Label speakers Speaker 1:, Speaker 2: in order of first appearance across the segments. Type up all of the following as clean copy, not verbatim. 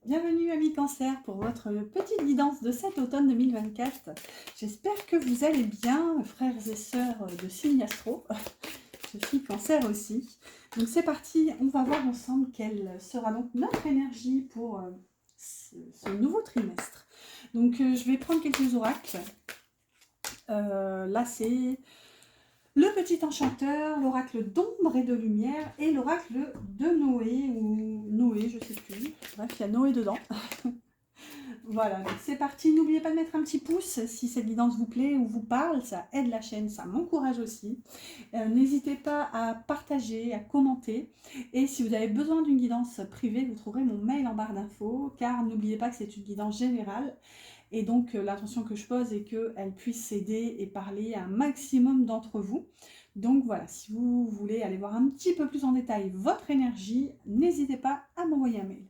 Speaker 1: Bienvenue amis Cancer pour votre petite guidance de cet automne 2024. J'espère que vous allez bien, frères et sœurs de signe astro. Je suis Cancer aussi. Donc c'est parti, on va voir ensemble quelle sera donc notre énergie pour ce nouveau trimestre. Donc je vais prendre quelques oracles. Là c'est le petit enchanteur, l'oracle d'ombre et de lumière et l'oracle de Noé ou Noé, je sais plus. Bref, il y a Noé dedans. Voilà, donc c'est parti. N'oubliez pas de mettre un petit pouce si cette guidance vous plaît ou vous parle. Ça aide la chaîne, ça m'encourage aussi. N'hésitez pas à partager, à commenter. Et si vous avez besoin d'une guidance privée, vous trouverez mon mail en barre d'infos. Car n'oubliez pas que c'est une guidance générale. Et donc l'intention que je pose est qu'elle puisse aider et parler à un maximum d'entre vous. Donc voilà, si vous voulez aller voir un petit peu plus en détail votre énergie, n'hésitez pas à m'envoyer un mail.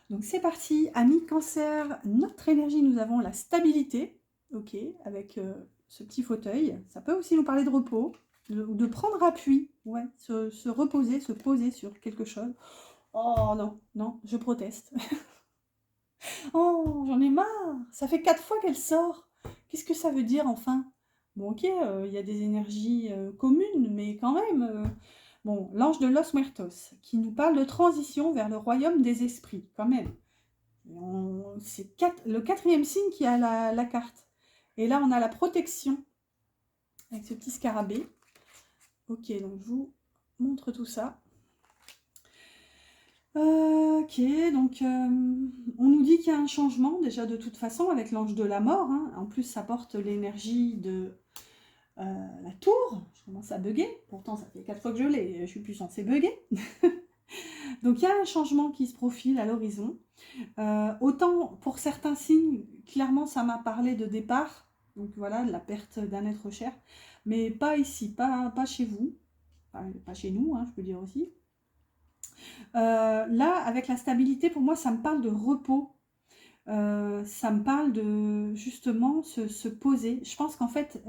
Speaker 1: Donc c'est parti, amis Cancer, notre énergie, nous avons la stabilité, ok, avec ce petit fauteuil. Ça peut aussi nous parler de repos, de prendre appui, ouais, se reposer, se poser sur quelque chose. Oh non, non, je proteste. Oh, j'en ai marre, ça fait 4 fois qu'elle sort. Qu'est-ce que ça veut dire enfin? Bon ok, il y a des énergies communes, mais quand même... Bon, l'ange de Los Muertos, qui nous parle de transition vers le royaume des esprits, quand même. C'est le quatrième signe qui a la carte. Et là, on a la protection avec ce petit scarabée. Ok, donc je vous montre tout ça. Ok, donc on nous dit qu'il y a un changement déjà de toute façon avec l'ange de la mort. Hein. En plus, ça porte l'énergie de la tour. Je commence à bugger. Pourtant, ça fait 4 fois que je l'ai. Je suis plus censée bugger. Donc il y a un changement qui se profile à l'horizon. Autant pour certains signes, clairement ça m'a parlé de départ, donc voilà, de la perte d'un être cher, mais pas ici, pas chez vous, enfin, pas chez nous, hein, je peux dire aussi. Là, avec la stabilité, pour moi, ça me parle de repos, ça me parle de justement se poser. Je pense qu'en fait,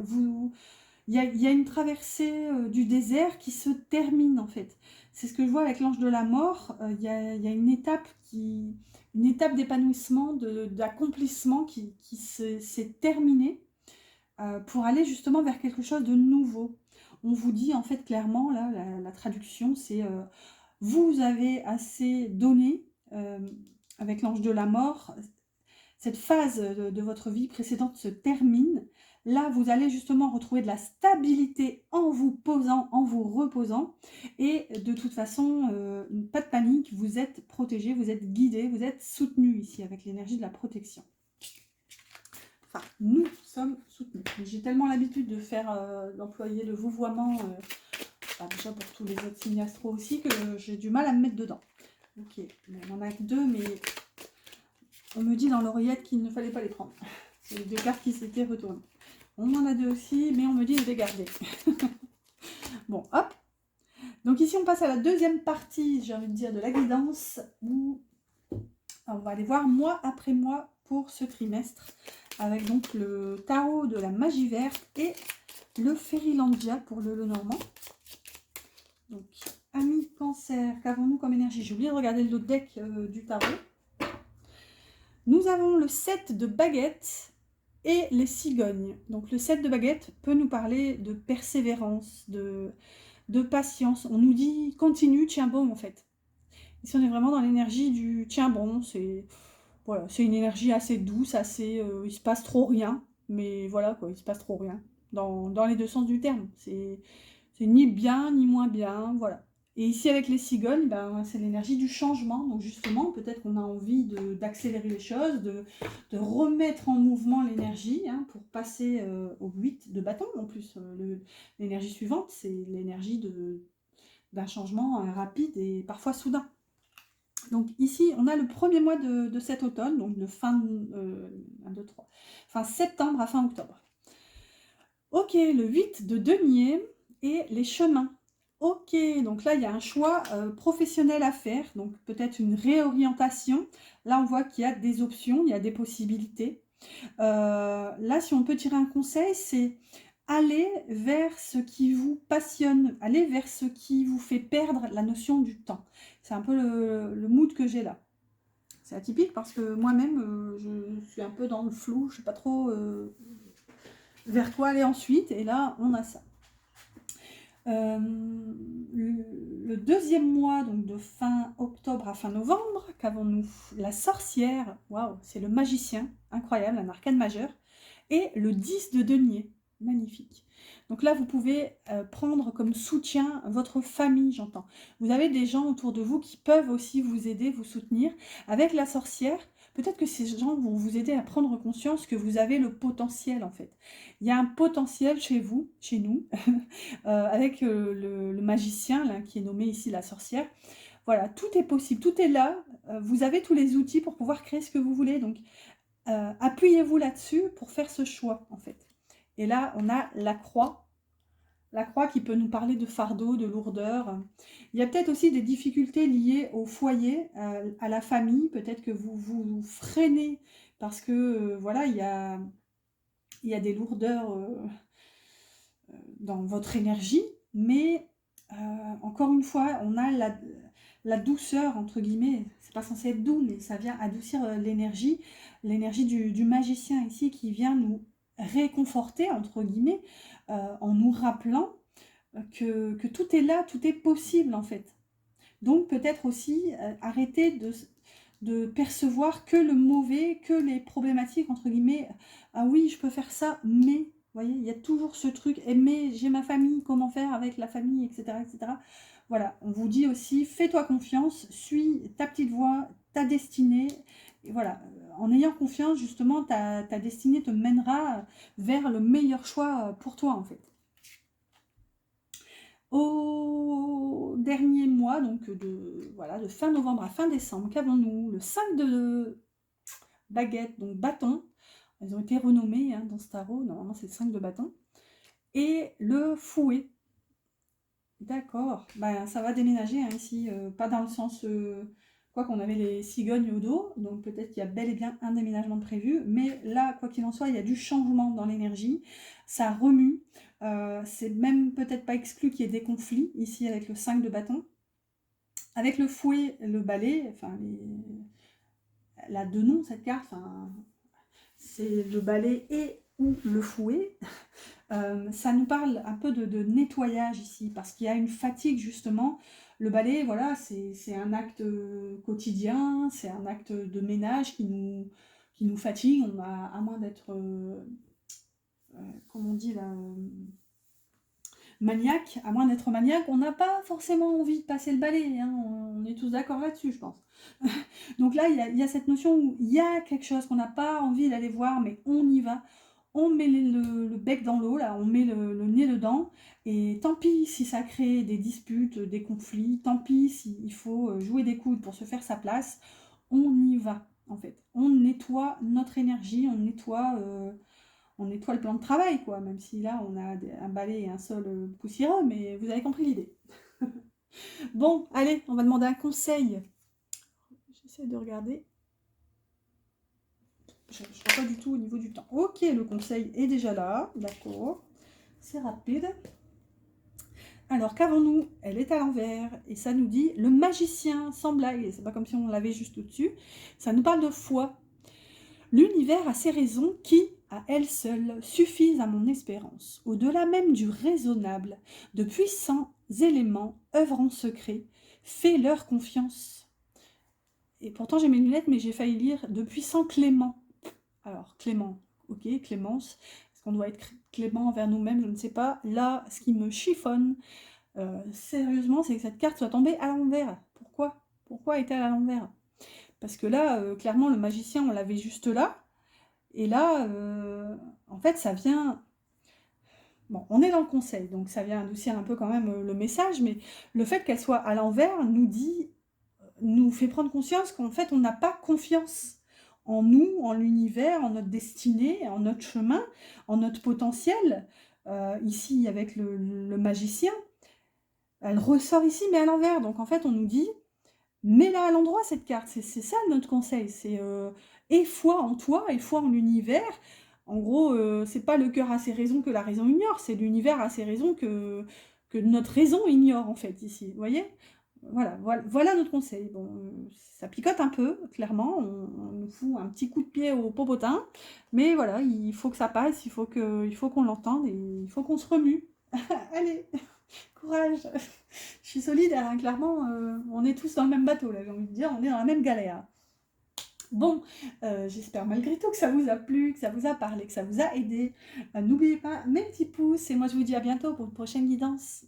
Speaker 1: il y a une traversée du désert qui se termine en fait. C'est ce que je vois avec l'ange de la mort. Il y a une étape d'épanouissement, d'accomplissement qui s'est terminée pour aller justement vers quelque chose de nouveau. On vous dit en fait clairement, là, la traduction, c'est vous avez assez donné avec l'ange de la mort. Cette phase de votre vie précédente se termine. Là, vous allez justement retrouver de la stabilité en vous posant, en vous reposant. Et de toute façon, pas de panique, vous êtes protégé, vous êtes guidé, vous êtes soutenu ici avec l'énergie de la protection. Enfin, nous sommes soutenus. J'ai tellement l'habitude de faire, d'employer le vouvoiement, déjà pour tous les autres signes astro aussi, que j'ai du mal à me mettre dedans. Ok, on en a que 2, mais on me dit dans l'oreillette qu'il ne fallait pas les prendre. C'est les 2 cartes qui s'étaient retournées. On en a 2 aussi, mais on me dit de les garder. Bon, hop. Donc ici, on passe à la deuxième partie, j'ai envie de dire, de la guidance, où on va aller voir mois après mois pour ce trimestre, avec donc le tarot de la magie verte et le Fairylandia pour le Lenormand. Donc, amis Cancer, qu'avons-nous comme énergie? J'ai oublié de regarder le deck du tarot. Nous avons le 7 de baguettes et les cigognes. Donc le 7 de baguettes peut nous parler de persévérance, de patience. On nous dit continue, tiens bon en fait. Ici on est vraiment dans l'énergie du tiens bon. C'est voilà, c'est une énergie assez douce, assez il se passe trop rien. Mais voilà quoi, il se passe trop rien. Dans les deux sens du terme. C'est ni bien ni moins bien, voilà. Et ici, avec les cigognes, ben, c'est l'énergie du changement. Donc justement, peut-être qu'on a envie d'accélérer les choses, de remettre en mouvement l'énergie hein, pour passer au 8 de bâton. En plus, l'énergie suivante, c'est l'énergie d'un changement rapide et parfois soudain. Donc ici, on a le premier mois de cet automne, donc de fin, 1, 2, 3, fin septembre à fin octobre. Ok, le 8 de denier et les chemins. Ok, donc là, il y a un choix professionnel à faire, donc peut-être une réorientation. Là, on voit qu'il y a des options, il y a des possibilités. Là, si on peut tirer un conseil, c'est aller vers ce qui vous passionne, aller vers ce qui vous fait perdre la notion du temps. C'est un peu le mood que j'ai là. C'est atypique parce que moi-même, je suis un peu dans le flou, je ne sais pas trop vers quoi aller ensuite. Et là, on a ça. Le deuxième mois, donc de fin octobre à fin novembre, qu'avons-nous? La sorcière, waouh, c'est le magicien, incroyable, un arcane majeur, et le 10 de denier, magnifique. Donc là, vous pouvez prendre comme soutien votre famille, j'entends. Vous avez des gens autour de vous qui peuvent aussi vous aider, vous soutenir. Avec la sorcière, peut-être que ces gens vont vous aider à prendre conscience que vous avez le potentiel, en fait. Il y a un potentiel chez vous, chez nous, avec le magicien, là, qui est nommé ici la sorcière. Voilà, tout est possible, tout est là. Vous avez tous les outils pour pouvoir créer ce que vous voulez. Donc, appuyez-vous là-dessus pour faire ce choix, en fait. Et là, on a la croix. La croix qui peut nous parler de fardeau, de lourdeur. Il y a peut-être aussi des difficultés liées au foyer, à la famille. Peut-être que vous vous freinez parce que, voilà, il y a des lourdeurs dans votre énergie. Mais, encore une fois, on a la douceur, entre guillemets. C'est pas censé être doux, mais ça vient adoucir l'énergie du magicien ici qui vient nous réconforter, entre guillemets, en nous rappelant que tout est là, tout est possible en fait. Donc peut-être aussi arrêter de percevoir que le mauvais, que les problématiques, entre guillemets. Ah oui, je peux faire ça, mais, vous voyez, il y a toujours ce truc, mais j'ai ma famille, comment faire avec la famille, etc., etc. Voilà, on vous dit aussi, fais-toi confiance, suis ta petite voie, ta destinée, et voilà, en ayant confiance, justement, ta destinée te mènera vers le meilleur choix pour toi, en fait. Au dernier mois, donc voilà, de fin novembre à fin décembre, qu'avons-nous? Le 5 de baguette, donc bâton. Elles ont été renommées dans ce tarot, normalement c'est le 5 de bâton. Et le fouet. D'accord, ben, ça va déménager ici, pas dans le sens... quoi qu'on avait les cigognes au dos, donc peut-être qu'il y a bel et bien un déménagement de prévu, mais là, quoi qu'il en soit, il y a du changement dans l'énergie, ça remue, c'est même peut-être pas exclu qu'il y ait des conflits, ici avec le 5 de bâton. Avec le fouet, le balai, enfin, elle a deux noms cette carte, enfin, c'est le balai et ou le fouet. Ça nous parle un peu de nettoyage ici, parce qu'il y a une fatigue justement. Le balai, voilà, c'est un acte quotidien, c'est un acte de ménage qui nous fatigue. On a, à moins d'être, comment on dit là, maniaque, à moins d'être maniaque, on n'a pas forcément envie de passer le balai, hein, on est tous d'accord là-dessus, je pense. Donc là, il y a cette notion où il y a quelque chose qu'on n'a pas envie d'aller voir, mais on y va. On met le bec dans l'eau, là, on met le nez dedans, et tant pis si ça crée des disputes, des conflits, tant pis s'il faut jouer des coudes pour se faire sa place, on y va, en fait. On nettoie notre énergie, on nettoie le plan de travail, quoi, même si là, on a un balai et un sol poussiéreux, mais vous avez compris l'idée. Bon, allez, on va demander un conseil. J'essaie de regarder. Je ne vois pas du tout au niveau du temps. Ok, le conseil est déjà là, d'accord. C'est rapide. Alors, qu'avons-nous? Elle est à l'envers, et ça nous dit, le magicien sans blague, c'est pas comme si on l'avait juste au-dessus, ça nous parle de foi. L'univers a ses raisons qui, à elles seules, suffisent à mon espérance. Au-delà même du raisonnable, de puissants éléments œuvrent en secret. Fais-leur confiance. Et pourtant j'ai mes lunettes, mais j'ai failli lire de puissants cléments. Alors, clément, ok, clémence. Est-ce qu'on doit être clément envers nous-mêmes? Je ne sais pas. Là, ce qui me chiffonne, sérieusement, c'est que cette carte soit tombée à l'envers. Pourquoi? Pourquoi est-elle à l'envers? Parce que là, clairement, le magicien, on l'avait juste là. Et là, en fait, ça vient... Bon, on est dans le conseil, donc ça vient adoucir un peu quand même le message, mais le fait qu'elle soit à l'envers nous fait prendre conscience qu'en fait, on n'a pas confiance en nous, en l'univers, en notre destinée, en notre chemin, en notre potentiel. Ici, avec le magicien, elle ressort ici, mais à l'envers. Donc en fait, on nous dit, mets-la à l'endroit, cette carte. C'est ça notre conseil. C'est et foi en toi, et foi en l'univers. En gros, c'est pas le cœur a ses raisons que la raison ignore, c'est l'univers a ses raisons que notre raison ignore, en fait, ici. Vous voyez? voilà notre conseil. Bon, ça picote un peu, clairement, on nous fout un petit coup de pied au popotin, mais voilà, il faut que ça passe, il faut qu'on l'entende et il faut qu'on se remue. Allez, courage! Je suis solidaire, hein, clairement, on est tous dans le même bateau, là, j'ai envie de dire, on est dans la même galère. Bon, j'espère malgré tout que ça vous a plu, que ça vous a parlé, que ça vous a aidé. N'oubliez pas mes petits pouces et moi je vous dis à bientôt pour une prochaine guidance.